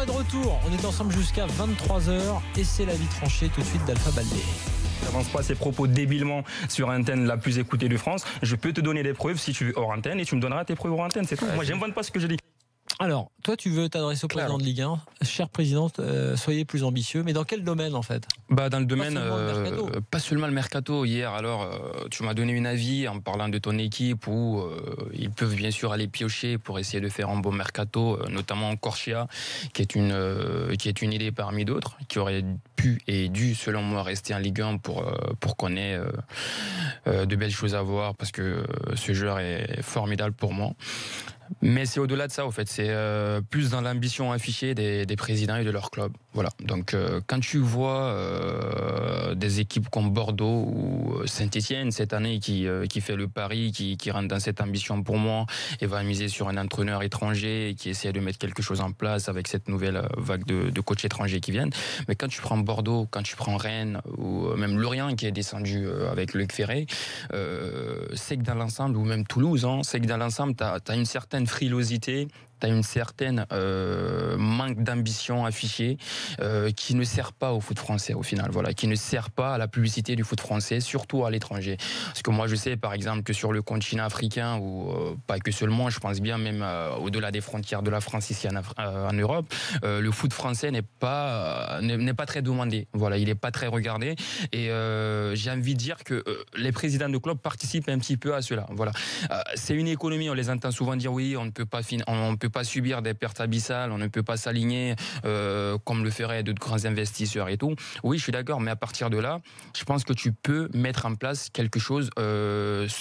est de retour. On est ensemble jusqu'à 23h et c'est la vie tranchée tout de suite d'Alpha Baldé. N'avance pas ces propos débilement sur antenne la plus écoutée de France. Je peux te donner des preuves si tu veux hors antenne et tu me donneras tes preuves hors antenne. C'est tout. Moi, j'invente pas ce que je dis. Alors, toi, tu veux t'adresser au président de Ligue 1. Cher président, soyez plus ambitieux. Mais dans quel domaine, en fait ? Dans le domaine, pas seulement le mercato. Hier, alors, tu m'as donné un avis en parlant de ton équipe où ils peuvent bien sûr aller piocher pour essayer de faire un bon mercato, notamment Corchia, qui est une idée parmi d'autres, qui aurait pu et dû, selon moi, rester en Ligue 1 pour qu'on ait de belles choses à voir, parce que ce joueur est formidable pour moi. Mais c'est au-delà de ça, au fait. C'est plus dans l'ambition affichée des présidents et de leur club. Voilà. Donc, quand tu vois des équipes comme Bordeaux ou Saint-Etienne cette année qui fait le pari, qui rentre dans cette ambition pour moi et va miser sur un entraîneur étranger qui essaie de mettre quelque chose en place avec cette nouvelle vague de coachs étrangers qui viennent. Mais quand tu prends Bordeaux, quand tu prends Rennes ou même Lorient qui est descendu avec Luc Ferré, c'est que dans l'ensemble, ou même Toulouse, c'est que dans l'ensemble, tu as une certaine frilosité, tu as une certaine manque d'ambition affichée qui ne sert pas au foot français au final, voilà, qui ne sert pas à la publicité du foot français, surtout à l'étranger. Parce que moi je sais par exemple que sur le continent africain, ou pas que seulement, je pense bien même au-delà des frontières de la France ici en Europe, le foot français n'est pas très demandé, voilà, il n'est pas très regardé et j'ai envie de dire que les présidents de clubs participent un petit peu à cela, voilà. C'est une économie, on les entend souvent dire oui, on ne peut pas subir des pertes abyssales, on ne peut pas s'aligner comme le feraient de grands investisseurs et tout. Oui, je suis d'accord, mais à partir de là, je pense que tu peux mettre en place quelque chose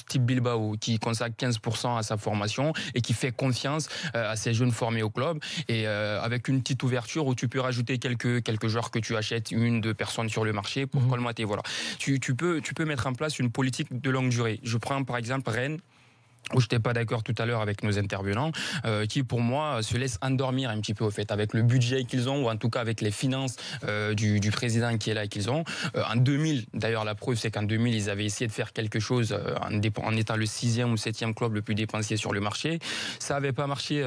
type Bilbao, qui consacre 15% à sa formation et qui fait confiance à ces jeunes formés au club, et avec une petite ouverture où tu peux rajouter quelques joueurs que tu achètes, 1-2 personnes sur le marché pour colmater. Voilà. Tu peux mettre en place une politique de longue durée. Je prends par exemple Rennes, où je n'étais pas d'accord tout à l'heure avec nos intervenants, qui pour moi se laissent endormir un petit peu au fait, avec le budget qu'ils ont, ou en tout cas avec les finances du président qui est là et qu'ils ont. En 2000, d'ailleurs la preuve c'est qu'en 2000 ils avaient essayé de faire quelque chose en étant le 6e ou 7e club le plus dépensier sur le marché. Ça n'avait pas marché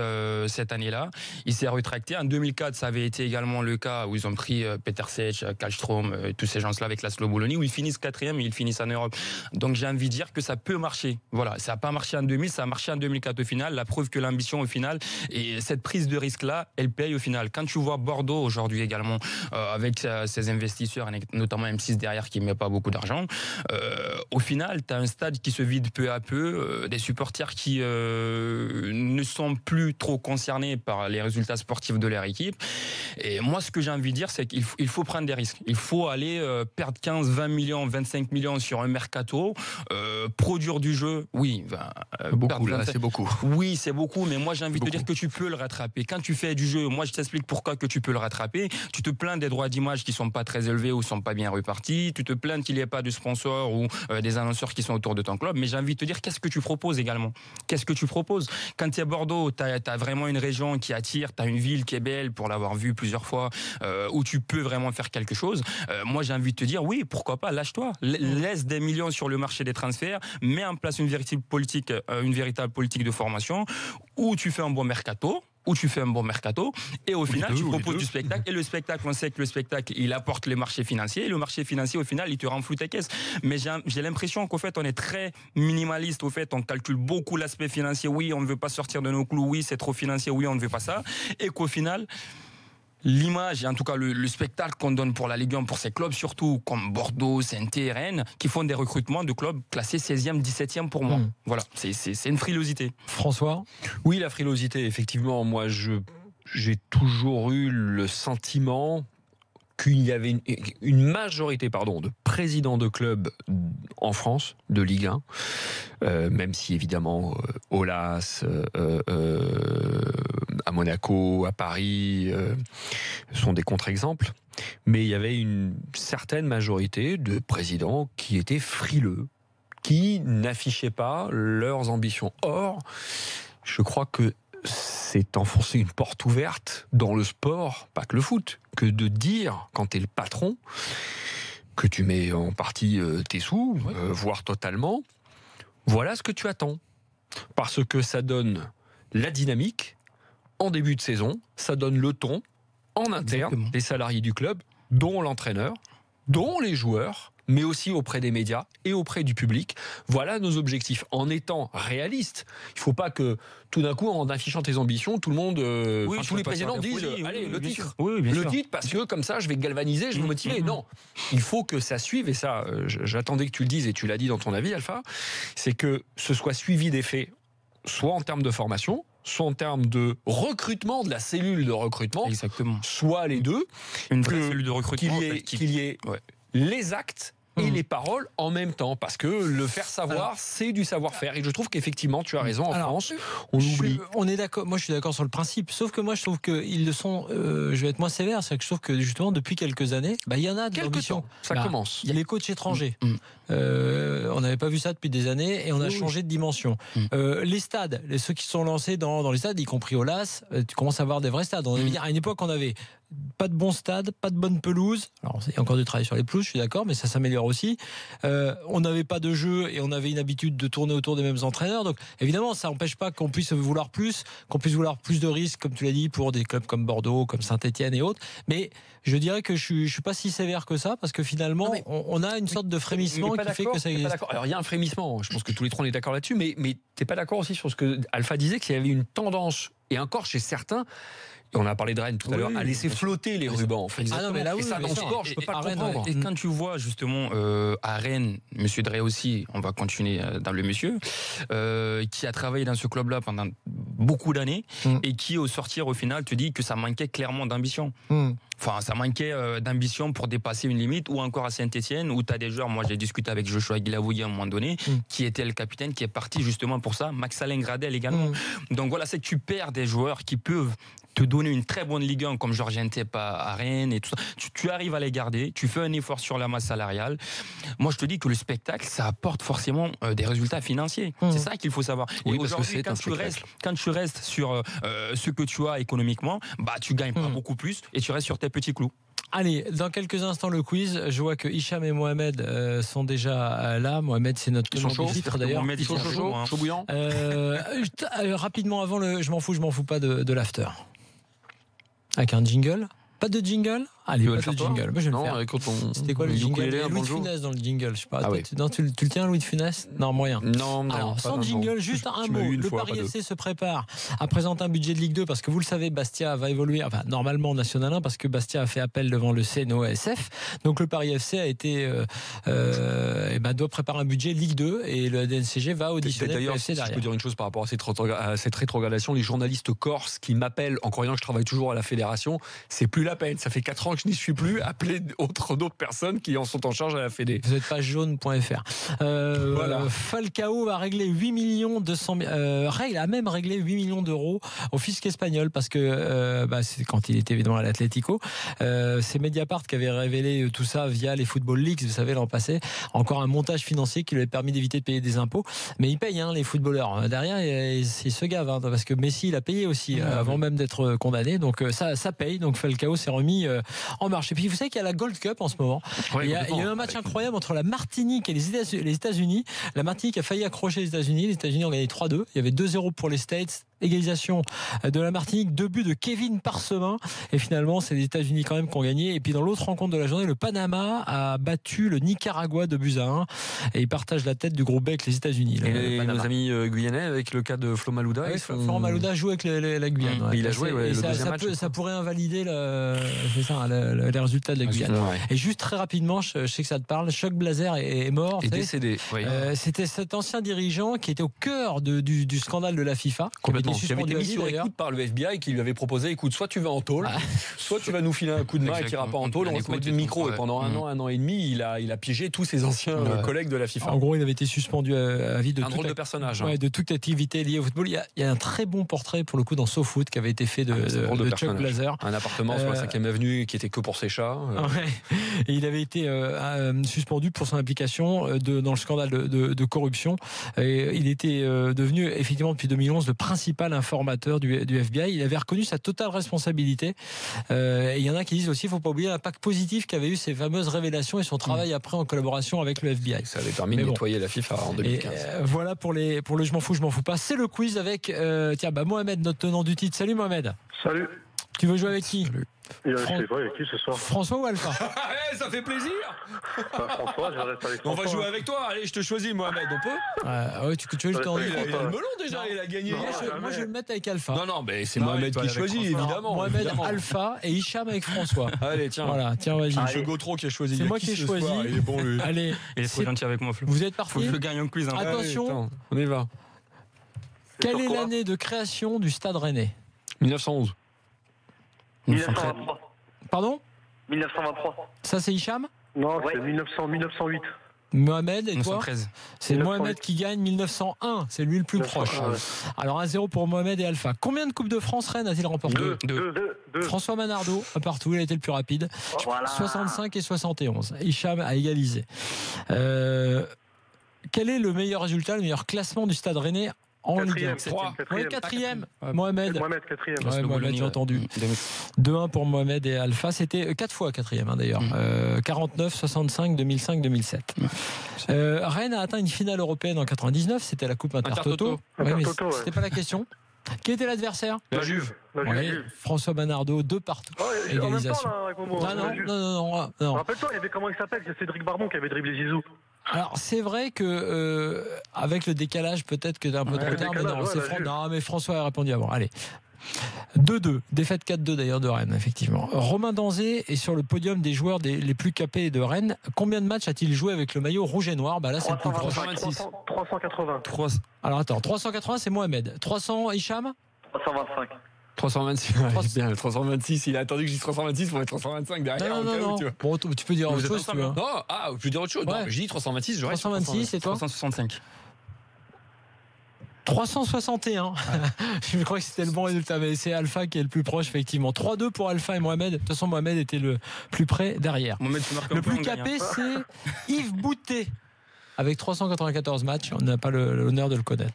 cette année-là. Il s'est rétracté. En 2004 ça avait été également le cas où ils ont pris Peter Sech, Kallström, tous ces gens-là avec la Bologna, où ils finissent 4e et ils finissent en Europe. Donc j'ai envie de dire que ça peut marcher. Voilà, ça n'a pas marché en 2000, ça a marché en 2004 au final. La preuve que l'ambition au final, et cette prise de risque là, elle paye au final. Quand tu vois Bordeaux aujourd'hui également avec ses investisseurs, notamment M6 derrière qui ne met pas beaucoup d'argent, au final tu as un stade qui se vide peu à peu, des supporters qui ne sont plus trop concernés par les résultats sportifs de leur équipe. Et moi ce que j'ai envie de dire, c'est qu'il faut prendre des risques. Il faut aller perdre 15, 20 millions, 25 millions sur un mercato, produire du jeu, oui, beaucoup, là, c'est beaucoup. Oui, c'est beaucoup, mais moi j'ai envie de te dire que tu peux le rattraper. Quand tu fais du jeu, moi je t'explique pourquoi que tu peux le rattraper. Tu te plains des droits d'image qui sont pas très élevés ou sont pas bien repartis. Tu te plains qu'il n'y ait pas de sponsors ou des annonceurs qui sont autour de ton club. Mais j'ai envie de te dire, qu'est-ce que tu proposes également ? Qu'est-ce que tu proposes ? Quand tu es à Bordeaux, tu as vraiment une région qui attire, tu as une ville qui est belle pour l'avoir vue plusieurs fois, où tu peux vraiment faire quelque chose. Moi j'ai envie de te dire, oui, pourquoi pas, lâche-toi. Laisse des millions sur le marché des transferts, mets en place une véritable politique de formation où tu fais un bon mercato, et au final tu proposes du spectacle, et le spectacle, on sait que le spectacle il apporte les marchés financiers, et le marché financier au final il te renfloue tes caisses. Mais j'ai l'impression qu'au fait on est très minimaliste, au fait on calcule beaucoup l'aspect financier, oui on ne veut pas sortir de nos clous, oui c'est trop financier, oui on ne veut pas ça, et qu'au final l'image, et en tout cas le spectacle qu'on donne pour la Ligue 1, pour ces clubs surtout comme Bordeaux, Saint-Étienne, Rennes, qui font des recrutements de clubs classés 16e, 17e pour moi. Voilà, c'est une frilosité. François ? Oui, la frilosité, effectivement, moi j'ai toujours eu le sentiment qu'il y avait une majorité de présidents de clubs en France, de Ligue 1, même si évidemment Aulas, à Monaco, à Paris, sont des contre-exemples. Mais il y avait une certaine majorité de présidents qui étaient frileux, qui n'affichaient pas leurs ambitions. Or, je crois que c'est enfoncer une porte ouverte dans le sport, pas que le foot, que de dire, quand tu es le patron, que tu mets en partie tes sous, voire totalement, voilà ce que tu attends. Parce que ça donne la dynamique en début de saison, ça donne le ton en interne les salariés du club, dont l'entraîneur, dont les joueurs, mais aussi auprès des médias et auprès du public. Voilà nos objectifs. En étant réaliste, il ne faut pas que tout d'un coup, en affichant tes ambitions, tout le monde, tous les présidents disent allez, le titre. Le titre, parce que comme ça, je vais galvaniser, je vais motiver. Non, il faut que ça suive, et ça, j'attendais que tu le dises, et tu l'as dit dans ton avis, Alpha, c'est que ce soit suivi des faits, soit en termes de formation, soit en termes de recrutement, de la cellule de recrutement, exactement, soit les deux. Une vraie cellule de recrutement. Qu'il y ait les actes et les paroles en même temps, parce que le faire savoir, c'est du savoir-faire, et je trouve qu'effectivement tu as raison, en France on oublie. On est d'accord, moi je suis d'accord sur le principe, sauf que moi je trouve qu'ils le sont, je vais être moins sévère, c'est que je trouve que justement depuis quelques années, il y en a de l'ambition. Ça commence. Il y a les coachs étrangers, on n'avait pas vu ça depuis des années, et on a changé de dimension. Les stades, ceux qui sont lancés dans les stades, y compris au LAS, tu commences à avoir des vrais stades. On avait dire, à une époque on avait pas de bons stades, pas de bonne pelouse. Alors il y a encore du travail sur les pelouses, je suis d'accord, mais ça s'améliore aussi. On n'avait pas de jeu et on avait une habitude de tourner autour des mêmes entraîneurs. Donc évidemment, ça n'empêche pas qu'on puisse vouloir plus, de risques, comme tu l'as dit, pour des clubs comme Bordeaux, comme Saint-Etienne et autres. Mais je dirais que je suis pas si sévère que ça, parce que finalement, on a une sorte de frémissement qui fait que ça existe. Alors il y a un frémissement, je pense que tous les trois on est d'accord là-dessus, mais t'es pas d'accord aussi sur ce que Alpha disait, qu'il y avait une tendance, et encore chez certains, et on a parlé de Rennes tout à l'heure, à laisser flotter les rubans. En fait. Non, mais là, et ça, dans le sport, je peux pas le comprendre. Et quand tu vois justement à Rennes, monsieur Drey aussi, on va continuer dans le monsieur, qui a travaillé dans ce club-là pendant beaucoup d'années, et qui au sortir au final te dit que ça manquait clairement d'ambition. Enfin, ça manquait d'ambition pour dépasser une limite, ou encore à Saint-Etienne, où tu as des joueurs, moi j'ai discuté avec Joshua Guilavogui à un moment donné, qui était le capitaine, qui est parti justement pour ça, Max-Alain Gradel également. Donc voilà, c'est que tu perds des joueurs qui peuvent te donner une très bonne Ligue 1 comme Georges Ntep à Rennes et tout ça. Tu arrives à les garder, tu fais un effort sur la masse salariale. Moi je te dis que le spectacle, ça apporte forcément des résultats financiers. C'est ça qu'il faut savoir. Oui, et aujourd'hui, quand tu restes sur ce que tu as économiquement, tu gagnes pas beaucoup plus et tu restes sur tes petits clous. Allez, dans quelques instants le quiz. Je vois que Hicham et Mohamed sont déjà là. Mohamed, c'est notre tenant du titre d'ailleurs. Mohamed, chaud bouillant. Rapidement avant je m'en fous pas de l'after. Avec un jingle. Pas de jingle? Allez, pas de jingle. Moi, je vais le faire. C'était quoi le jingle? Il y a Louis de Funès dans le jingle, je sais pas. Tu le tiens, Louis de Funès? Non, moyen. Non. Alors, sans jingle, juste un mot. Le Paris FC se prépare à présenter un budget de Ligue 2, parce que vous le savez, Bastia va évoluer, enfin, normalement en National 1, parce que Bastia a fait appel devant le CNOSF. Donc, le Paris FC a été, doit préparer un budget Ligue 2, et le DNCG va auditionner le FC derrière. Je peux dire une chose par rapport à cette rétrogradation. Les journalistes corses qui m'appellent, en croyant que je travaille toujours à la fédération, c'est plus la peine. Ça fait 4 ans que je n'y suis plus. Appelez d'autres personnes qui en sont en charge à la Fédé. Vous n'êtes pas jaune.fr. Voilà. Falcao va régler 8 millions 200 000. A même réglé 8 millions d'euros au fisc espagnol, parce que c'est quand il était évidemment à l'Atlético. C'est Mediapart qui avait révélé tout ça via les Football Leaks, vous savez, l'an passé. Encore un montage financier qui lui a permis d'éviter de payer des impôts. Mais ils payent, les footballeurs. Derrière, ils se gavent, parce que Messi, il a payé aussi avant même d'être condamné. Donc ça paye. Donc Falcao s'est remis en marche. Et puis vous savez qu'il y a la Gold Cup en ce moment. Il y a eu un match incroyable entre la Martinique et les États-Unis. La Martinique a failli accrocher les États-Unis. Les États-Unis ont gagné 3-2. Il y avait 2-0 pour les States. Égalisation de la Martinique, 2 buts de Kevin Parsemin, et finalement c'est les États-Unis quand même qui ont gagné. Et puis dans l'autre rencontre de la journée, le Panama a battu le Nicaragua 2-1, et ils partagent la tête du groupe B avec les États-Unis. Et nos amis guyanais, avec le cas de Flo Malouda, Florent Malouda joue avec la Guyane. Il a joué le deuxième match. Ça pourrait invalider les résultats de la Guyane. Et juste très rapidement, je sais que ça te parle, Choc Blazer est mort. Est décédé. C'était cet ancien dirigeant qui était au cœur du scandale de la FIFA. Complètement. Qui avait été mis sur écoute par le FBI, qui lui avait proposé, écoute, soit tu vas en tôle, soit tu vas nous filer un coup de main et tu n'iras pas en tôle, on va te mettre une micro. Et pendant un an et demi, il a piégé tous ses anciens collègues de la FIFA. En gros, il avait été suspendu à vie de de toute activité liée au football. Il y a un très bon portrait pour le coup dans SoFoot qui avait été fait de Chuck Blazer. Un appartement sur la 5e avenue qui était que pour ses chats. Et il avait été suspendu pour son implication dans le scandale de corruption. Et il était devenu effectivement depuis 2011 le principal informateur du FBI. Il avait reconnu sa totale responsabilité. Et il y en a qui disent aussi, il ne faut pas oublier l'impact positif qu'avaient eu ces fameuses révélations et son travail après en collaboration avec le FBI. Ça avait permis de nettoyer la FIFA en 2015. Voilà pour le je m'en fous pas. C'est le quiz avec Mohamed, notre tenant du titre. Salut Mohamed. Salut. Tu veux jouer avec qui? Je sais pas, avec qui ce soir? François ou Alpha? Ça fait plaisir. François, je reste avec François. On va jouer avec toi. Allez, je te choisis, Mohamed. On peut? Ouais, tu veux juste en Il a le melon déjà, il a gagné. Moi, je vais me mettre avec Alpha. Non, mais c'est Mohamed qui choisit, évidemment. Mohamed, évidemment. Alpha et Hicham avec François. Allez, tiens. Voilà, tiens, vas-y. C'est Gautreau qui a choisi. C'est moi qui ai choisi. Il est bon, lui. Allez, Il est trop gentil avec moi, Flo. vous êtes Faut que partis? je gagne un quiz. Hein. Attention. Allez, attends, on y va. Quelle sur est quoi l'année de création du Stade Rennais? 1911. 1923. Pardon? 1923. Ça, c'est Hicham? Non, Ouais. c'est 1908. Mohamed, et toi? 1913. C'est 1908. Mohamed qui gagne 1901. C'est lui le plus proche. Ouais. Alors 1-0 pour Mohamed et Alpha. Combien de Coupes de France Rennes a-t-il remporté? Deux. François Manardo, un partout, il a été le plus rapide. Voilà. 65 et 71. Hicham a égalisé. Quel est le meilleur résultat, le meilleur classement du Stade Rennais en Ligue 1? Quatrième. Quatrième. Ouais. Mohamed. Mohamed, quatrième. Ouais, Mohamed, j'ai entendu. 2-1 pour Mohamed et Alpha. C'était 4 fois quatrième d'ailleurs. 49, 65, 2005, 2007. Rennes a atteint une finale européenne en 99. C'était la Coupe Intertoto. Intertoto. Ouais, mais Intertoto, ouais. c'était pas la question. Qui était l'adversaire? La Juve. Ouais, François Manardo, 2 partout. Oh, en même temps, Égalisation. là, avec mon Non, non, non, non. Rappelle-toi, il y avait comment il s'appelle? C'est Cédric Barbon qui avait dribblé Zizou. Alors c'est vrai que avec le décalage, peut-être que t'as un peu trop le tard, mais décalage, non, ouais, c'est la Juve. non, mais François a répondu avant. Allez. 2-2, défaite 4-2 d'ailleurs de Rennes, effectivement. Romain Danzé est sur le podium des joueurs les plus capés de Rennes. Combien de matchs a-t-il joué avec le maillot rouge et noir? Bah là, c'est le plus proche. 380. Alors attends, 380, c'est Mohamed. 300, Hicham? 325. 326. Ouais, bien, le 326. Il a attendu que je dise 326 pour mettre 325 derrière. Non, au non, cas où, non. tu vois. Bon, tu peux dire Vous autre êtes chose, tu ensemble, veux. hein. Non, je peux dire autre chose. Ouais. Non, j'ai dit 326, je reste sur 326, et toi? 365. 361. Je crois que c'était le bon résultat, mais c'est Alpha qui est le plus proche, effectivement. 3-2 pour Alpha et Mohamed. De toute façon, Mohamed était le plus près derrière. Mohamed, tu marques un Le point, plus on gagne, capé, hein. c'est Yves Boutet. Avec 394 matchs, on n'a pas l'honneur de le connaître.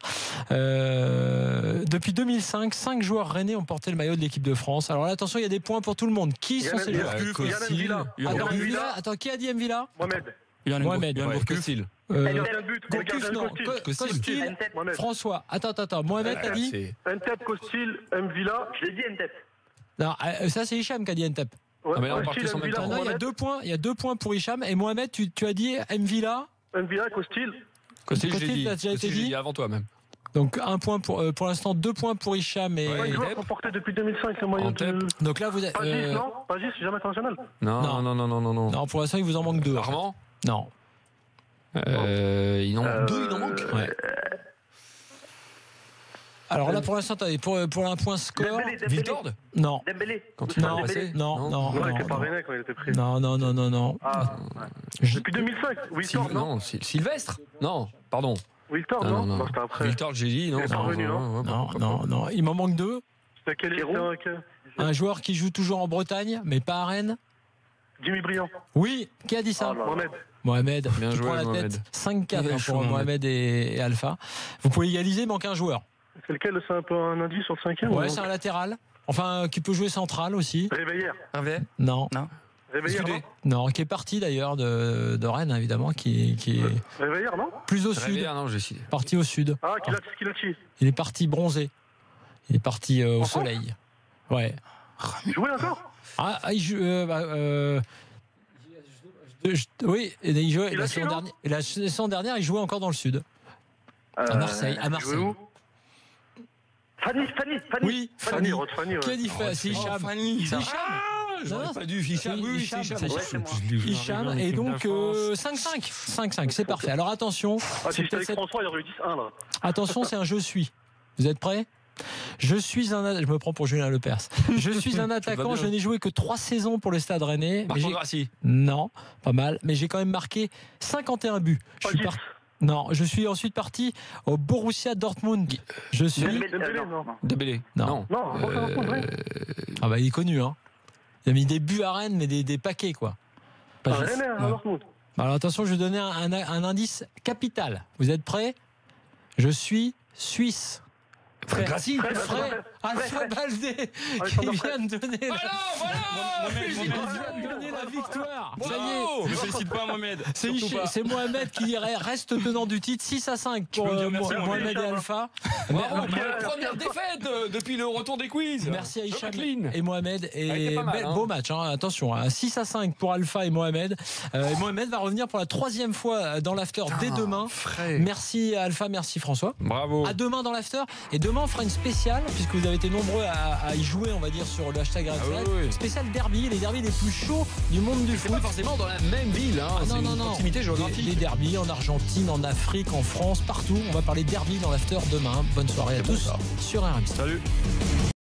Depuis 2005, 5 joueurs rennais ont porté le maillot de l'équipe de France. Alors là, attention, il y a des points pour tout le monde. Qui sont ces joueurs? Attends, Mvila. Attends, qui a dit Mvila? Mohamed. Mohamed. Ouais, Costil. Gourcuff, non. Costil. François. Attends. Mohamed a dit? Ntep, Costil, Mvila. Je l'ai dit, Ntep. Non, ça c'est Hicham qui a dit Ntep. Ouais, mais là, on part tous en même temps. Non, il y a 2 points. Il y a 2 points pour Hicham. Et Mohamed, tu as dit Mvila? Mvila, Costil. Costil, je l'ai dit. t'as déjà été Costil, je l'ai dit dit avant toi même. Donc 1 point pour l'instant, 2 points pour Hicham et. Ouais, les joueurs qui ont porté depuis 2005 le maillot Ntep. de. Donc là vous êtes. Pagis, non? Pagis, c'est jamais international. Non. Non, pour l'instant il vous en manque 2. Armand Non. Il en manque 2, il en manque. Ouais. Alors là pour l'instant, attendez, pour un point score. Dembélé. Viltord Non. Dembélé. Quand tu Non, l'as passé non. Non, il était pas rennais quand il était pris. Non. Ah, Je- depuis 2005, Wiltord, non? Non, Sylvestre. Non, pardon. Wiltord, non? C'était après. Viltord, j'ai dit. Non, Il est pas revenu, non? Non. Il m'en manque 2. C'était quel Un joueur qui joue toujours en Bretagne, mais pas à Rennes. Jimmy Briand. Oui, qui a dit ça? Mohamed. Mohamed. Bien Tu joué, prends la Mohamed. tête. 5-4 Il est pour chaud, Mohamed et Alpha. Vous pouvez égaliser, il manque un joueur. C'est lequel? C'est un peu un indice sur le cinquième? Ouais, c'est un latéral. Enfin, qui peut jouer central aussi. Réveillère. Hervé. Non. Réveillère, non? Non, qui est parti d'ailleurs de Rennes, évidemment, qui est Réveillère, non? plus au sud. Réveillère, non, j'ai cité. Parti au sud. Ah, Kilati. Il est parti bronzé. Il est parti au France soleil. Ouais. Il jouait encore? Il joue. Oui, et il jouait. Il a fait, non La saison dernière, il jouait encore dans le sud. À Marseille. Il jouait où? Fanny. Oui, Fanny, Rod Fanny, Qui a ouais. dit c'est Hicham? Fanny. C'est Hicham. J'aurais pas dû. Hicham, oui, Hicham, c'est c'est Hicham. Hicham. Et donc 5-5. 5-5, c'est parfait. Alors attention. Ah, si c'était avec François, il y aurait eu 10-1, là. Attention, c'est un je suis. Vous êtes prêts? Je me prends pour Julien Lepers. Je suis un attaquant, bien. je n'ai joué que 3 saisons pour le Stade Rennais. Marco Grassi. Non, pas mal, mais j'ai quand même marqué 51 buts. Je suis ensuite parti au Borussia Dortmund. Je suis. Dembélé, non? Dembélé. Non. Non, Ah bah il est connu, hein. Il a mis des buts à Rennes, mais des paquets, quoi. un Pas juste. Rennais, à Dortmund. Alors attention, je vais donner un indice capital. Vous êtes prêts? Je suis suisse. Gracie. Alpha Baldé qui vient de donner la victoire. Ça y est. Ne félicite pas Mohamed. C'est Mohamed qui reste tenant du titre. 6-5 pour Mohamed et Alpha. Première défaite depuis le retour des quiz. Merci à Hicham et Mohamed. Et beau match, hein. Attention, 6-5 pour Alpha et Mohamed. Et Mohamed va revenir pour la 3e fois dans l'after dès demain. Merci Alpha, merci François. Bravo. À demain dans l'after. Et demain on fera une spéciale, puisque vous avez été nombreux à y jouer, on va dire, sur le hashtag RMC. Spécial derby, les derbys les plus chauds du monde du foot. Pas forcément dans la même ville, hein. C'est une proximité géographique. Des derbys en Argentine, en Afrique, en France, partout. On va parler derby dans l'after demain. Bonne soirée à tous sur RMC. Salut.